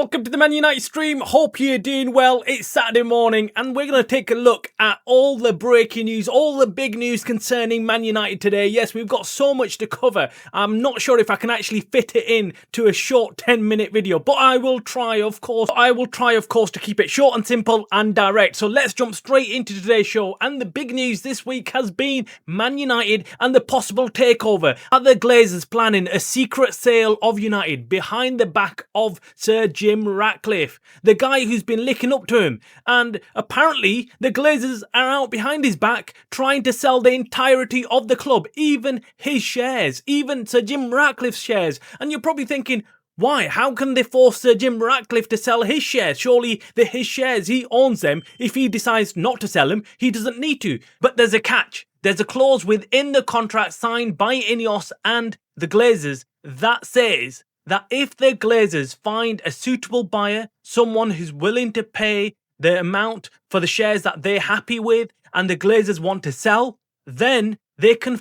Welcome to the Man United stream. Hope you're doing well. It's Saturday morning and we're going to take a look at all the breaking news, all the big news concerning Man United today. Yes, we've got so much to cover. I'm not sure if I can actually fit it in to a short 10-minute video, but I will try, of course. To keep it short and simple and direct. So let's jump straight into today's show. And the big news this week has been Man United and the possible takeover. Are the Glazers planning a secret sale of United behind the back of Sir Jim Ratcliffe, the guy who's been licking up to him? And apparently the Glazers are out behind his back trying to sell the entirety of the club, even his shares, even Sir Jim Ratcliffe's shares. And you're probably thinking, why? How can they force Sir Jim Ratcliffe to sell his shares? Surely they're his shares, he owns them. If he decides not to sell them, he doesn't need to. But there's a catch. There's a clause within the contract signed by Ineos and the Glazers that says that if the Glazers find a suitable buyer, someone who's willing to pay the amount for the shares that they're happy with and the Glazers want to sell, then they can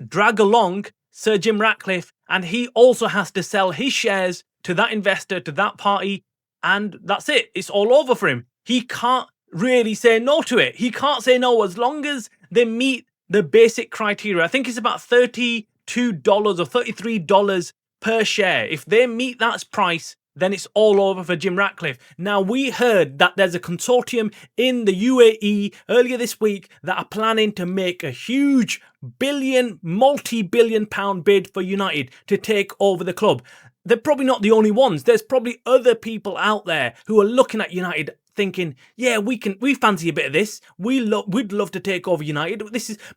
drag along Sir Jim Ratcliffe, and he also has to sell his shares to that investor, to that party, and that's it. It's all over for him. He can't really say no to it. He can't say no as long as they meet the basic criteria. I think it's about $32 or $33 per share. If they meet that price, then it's all over for Jim Ratcliffe. Now, we heard that there's a consortium in the UAE earlier this week that are planning to make a huge multi-billion pound bid for United to take over the club. They're probably not the only ones. There's probably other people out there who are looking at United thinking, yeah, we fancy a bit of this. We'd love to take over United.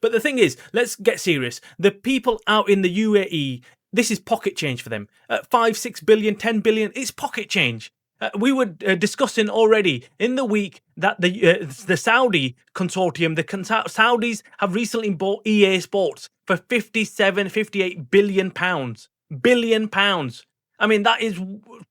But the thing is, let's get serious. The people out in the UAE, this is pocket change for them. 5, 6 billion, 10 billion, it's pocket change. We were discussing already in the week that the Saudi consortium, the Saudis have recently bought EA Sports for 58 billion pounds. I mean, that is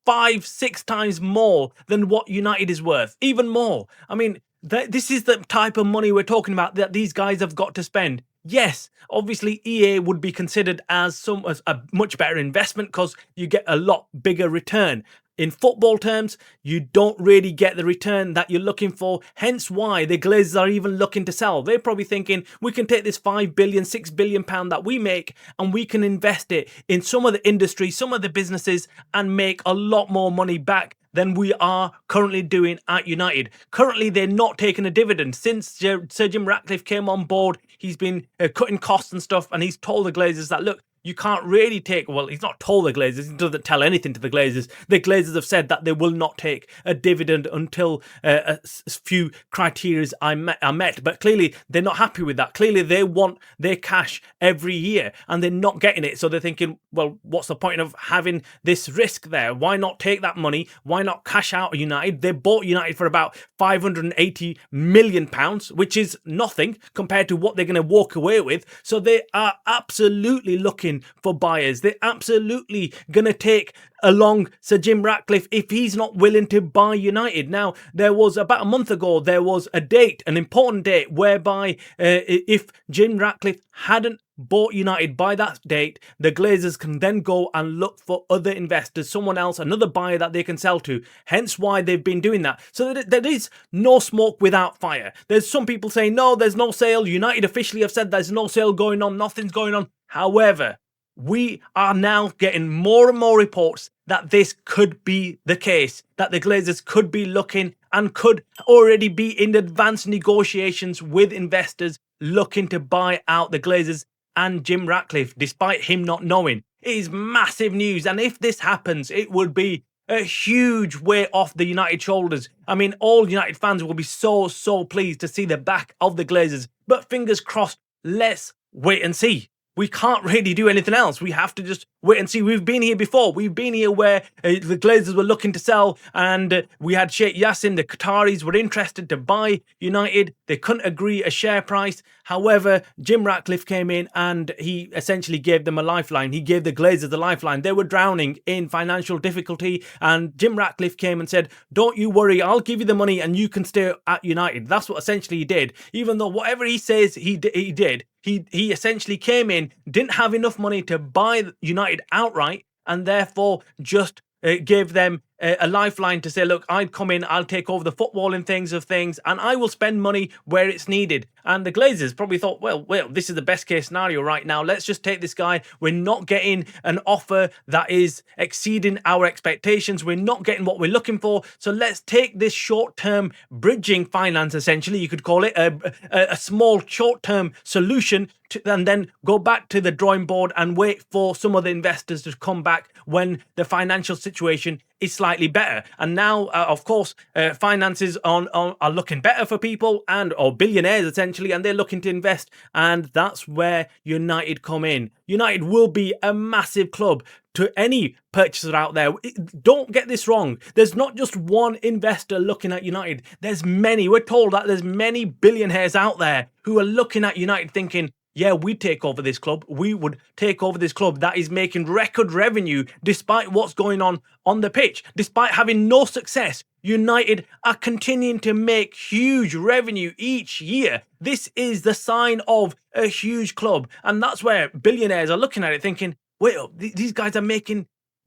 5, 6 times more than what United is worth. Even more. I mean, this is the type of money we're talking about that these guys have got to spend. Yes, obviously EA would be considered as a much better investment because you get a lot bigger return. In football terms, you don't really get the return that you're looking for, hence why the Glazers are even looking to sell. They're probably thinking, we can take this 5 billion, 6 billion pound that we make and we can invest it in some of the industry, some of the businesses and make a lot more money back than we are currently doing at United. Currently, they're not taking a dividend. Since Sir Jim Ratcliffe came on board, he's been cutting costs and stuff, and he's told the Glazers that, look, you can't really take, well, he's not told the Glazers, he doesn't tell anything to the Glazers. The Glazers have said that they will not take a dividend until a few criteria are met. But clearly, they're not happy with that. Clearly, they want their cash every year and they're not getting it. So they're thinking, well, what's the point of having this risk there? Why not take that money? Why not cash out United? They bought United for about £580 million, which is nothing compared to what they're going to walk away with. So they are absolutely looking for buyers. They're absolutely going to take along Sir Jim Ratcliffe if he's not willing to buy United. Now, there was about a month ago, there was a date, an important date, whereby if Jim Ratcliffe hadn't bought United by that date, the Glazers can then go and look for other investors, someone else, another buyer that they can sell to. Hence why they've been doing that. So there is no smoke without fire. There's some people saying, no, there's no sale. United officially have said there's no sale going on. Nothing's going on. However, we are now getting more and more reports that this could be the case, that the Glazers could be looking and could already be in advanced negotiations with investors looking to buy out the Glazers and Jim Ratcliffe, despite him not knowing. It is massive news, and if this happens, it would be a huge weight off the United shoulders. I mean, all United fans will be so pleased to see the back of the Glazers. But fingers crossed, let's wait and see. We can't really do anything else. We have to just wait and see. We've been here before. We've been here where the Glazers were looking to sell and we had Sheikh Yassin, the Qataris were interested to buy United. They couldn't agree a share price. However, Jim Ratcliffe came in and he essentially gave them a lifeline. He gave the Glazers a lifeline. They were drowning in financial difficulty and Jim Ratcliffe came and said, don't you worry, I'll give you the money and you can stay at United. That's what essentially he did. Even though whatever he says he did, he essentially came in, didn't have enough money to buy United outright, and therefore just gave them a lifeline to say, look, I'd come in, I'll take over the footballing things, and I will spend money where it's needed. And the Glazers probably thought, well, this is the best case scenario right now. Let's just take this guy. We're not getting an offer that is exceeding our expectations. We're not getting what we're looking for. So let's take this short-term bridging finance, essentially, you could call it, a small short-term solution, and then go back to the drawing board and wait for some of the investors to come back when the financial situation is slightly better. And now, of course, finances are looking better for people or billionaires, essentially, and they're looking to invest. And that's where United come in. United will be a massive club to any purchaser out there. Don't get this wrong. There's not just one investor looking at United. There's many. We're told that there's many billionaires out there who are looking at United thinking, yeah, we'd take over this club. We would take over this club that is making record revenue despite what's going on the pitch. Despite having no success, United are continuing to make huge revenue each year. This is the sign of a huge club. And that's where billionaires are looking at it thinking, wait, these guys are making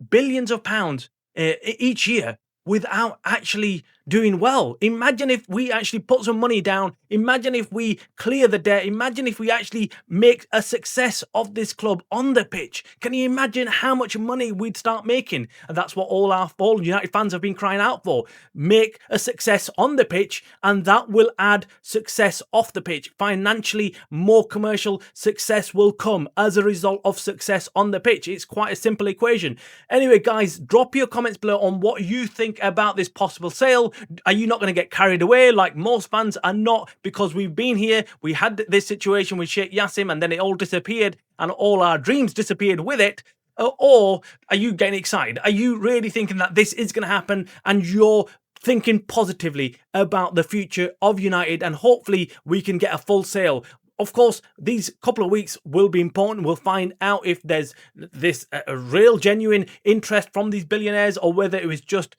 billions of pounds each year without actually doing well. Imagine if we actually put some money down. Imagine if we clear the debt. Imagine if we actually make a success of this club on the pitch. Can you imagine how much money we'd start making? And that's what all United fans have been crying out for. Make a success on the pitch, and that will add success off the pitch. Financially, more commercial success will come as a result of success on the pitch. It's quite a simple equation. Anyway, guys, drop your comments below on what you think about this possible sale. Are you not going to get carried away like most fans are not? Because we've been here, we had this situation with Sheikh Yassim, and then it all disappeared and all our dreams disappeared with it. Or are you getting excited? Are you really thinking that this is going to happen and you're thinking positively about the future of United, and hopefully we can get a full sale? Of course, these couple of weeks will be important. We'll find out if there's this real genuine interest from these billionaires or whether it was just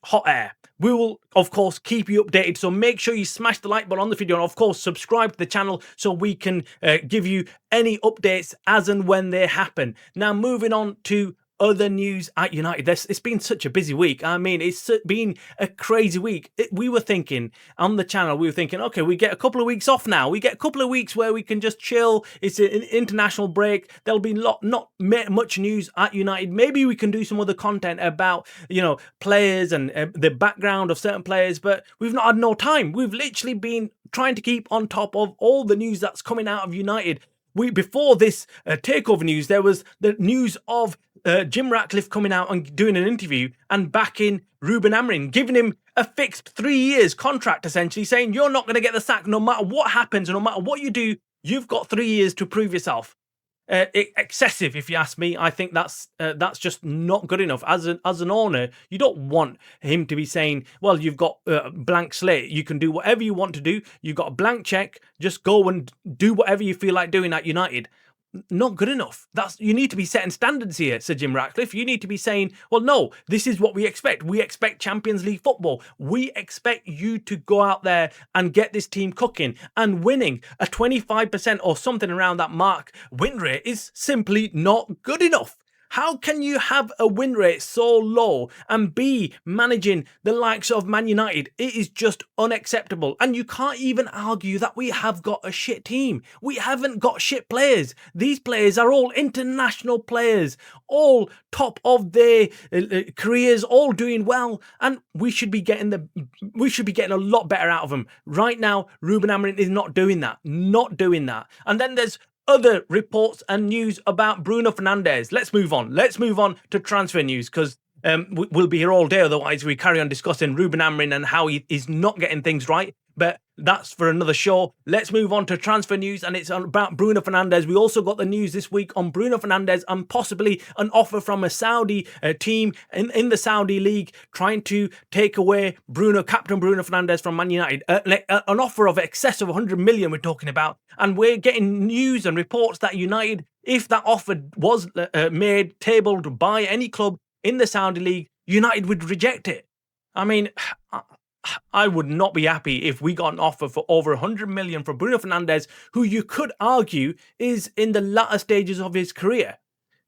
hot air. We will, of course, keep you updated. So make sure you smash the like button on the video, and of course, subscribe to the channel so we can give you any updates as and when they happen. Now, moving on to other news at United. It's been such a busy week. I mean, it's been a crazy week. We were thinking on the channel, okay, we get a couple of weeks off now. We get a couple of weeks where we can just chill. It's an international break. There'll be not much news at United. Maybe we can do some other content about, players and the background of certain players, but we've not had no time. We've literally been trying to keep on top of all the news that's coming out of United. Before this takeover news, there was the news of Jim Ratcliffe coming out and doing an interview and backing Ruben Amorim, giving him a fixed 3 years contract, essentially saying you're not going to get the sack no matter what happens, no matter what you do. You've got 3 years to prove yourself. Excessive, if you ask me. I think that's just not good enough. As an owner, you don't want him to be saying, well, you've got a blank slate, you can do whatever you want to do, you've got a blank check, just go and do whatever you feel like doing at United. Not good enough. You need to be setting standards here, Sir Jim Ratcliffe. You need to be saying, well, no, this is what we expect. We expect Champions League football. We expect you to go out there and get this team cooking and winning. A 25% or something around that mark win rate is simply not good enough. How can you have a win rate so low and be managing the likes of Man United? It is just unacceptable. And you can't even argue that we have got a shit team. We haven't got shit players. These players are all international players, all top of their careers, all doing well, and we should be getting a lot better out of them. Right now, Ruben Amorim is not doing that. And then there's other reports and news about Bruno Fernandes. Let's move on. Let's move on to transfer news, because we'll be here all day otherwise. We carry on discussing Ruben Amorim and how he is not getting things right. But that's for another show. Let's move on to transfer news, and it's about Bruno Fernandes. We also got the news this week on Bruno Fernandes and possibly an offer from a Saudi team in the Saudi league trying to take away Captain Bruno Fernandes from Man United. An offer of excess of 100 million we're talking about. And we're getting news and reports that United, if that offer was tabled by any club in the Saudi league, United would reject it. I mean, I would not be happy if we got an offer for over 100 million for Bruno Fernandes, who you could argue is in the latter stages of his career.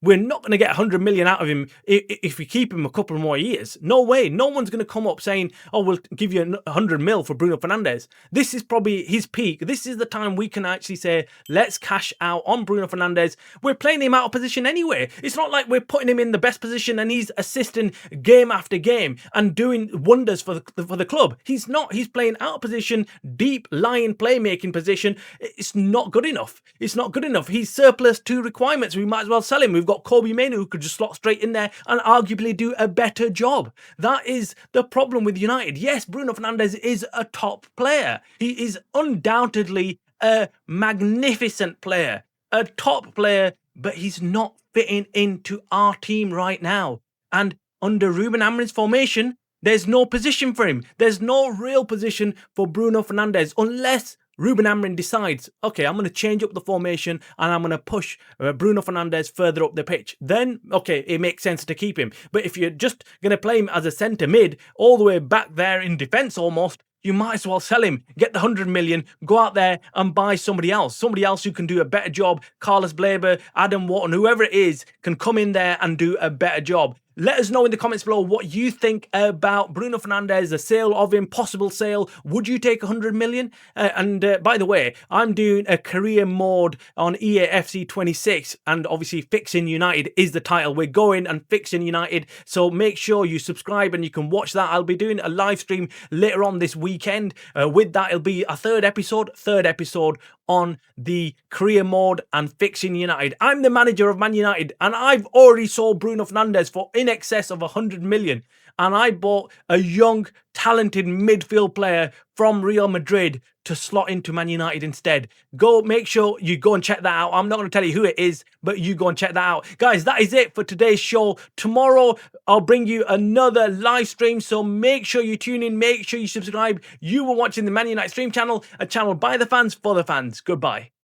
We're not going to get 100 million out of him if we keep him a couple more years. No way. No one's going to come up saying, oh, we'll give you 100 mil for Bruno Fernandes. This is probably his peak. This is the time we can actually say, let's cash out on Bruno Fernandes. We're playing him out of position anyway. It's not like we're putting him in the best position and he's assisting game after game and doing wonders for the club. He's not. He's playing out of position, deep lying playmaking position. It's not good enough. It's not good enough. He's surplus to requirements. We might as well sell him. We've got Kobe Mainoo who could just slot straight in there and arguably do a better job. That is the problem with United. Yes, Bruno Fernandes is a top player. He is undoubtedly a magnificent player, a top player, but he's not fitting into our team right now. And under Ruben Amorim's formation, there's no position for him. There's no real position for Bruno Fernandes unless Ruben Amorim decides, okay, I'm going to change up the formation and I'm going to push Bruno Fernandes further up the pitch. Then, okay, it makes sense to keep him. But if you're just going to play him as a centre mid, all the way back there in defence almost, you might as well sell him, get the 100 million, go out there and buy somebody else who can do a better job. Carlos Blaber, Adam Wharton, whoever it is, can come in there and do a better job. Let us know in the comments below what you think about Bruno Fernandes, the sale of him, possible sale. Would you take 100 million? By the way, I'm doing a career mode on EAFC 26, and obviously Fixing United is the title. We're going and fixing United, so make sure you subscribe and you can watch that. I'll be doing a live stream later on this weekend. With that, it'll be a third episode on the career mode and Fixing United. I'm the manager of Man United and I've already sold Bruno Fernandes for in excess of 100 million. And I bought a young, talented midfield player from Real Madrid to slot into Man United instead. Make sure you go and check that out. I'm not going to tell you who it is, but you go and check that out. Guys, that is it for today's show. Tomorrow, I'll bring you another live stream, so make sure you tune in, make sure you subscribe. You were watching the Man Utd Stream channel, a channel by the fans for the fans. Goodbye.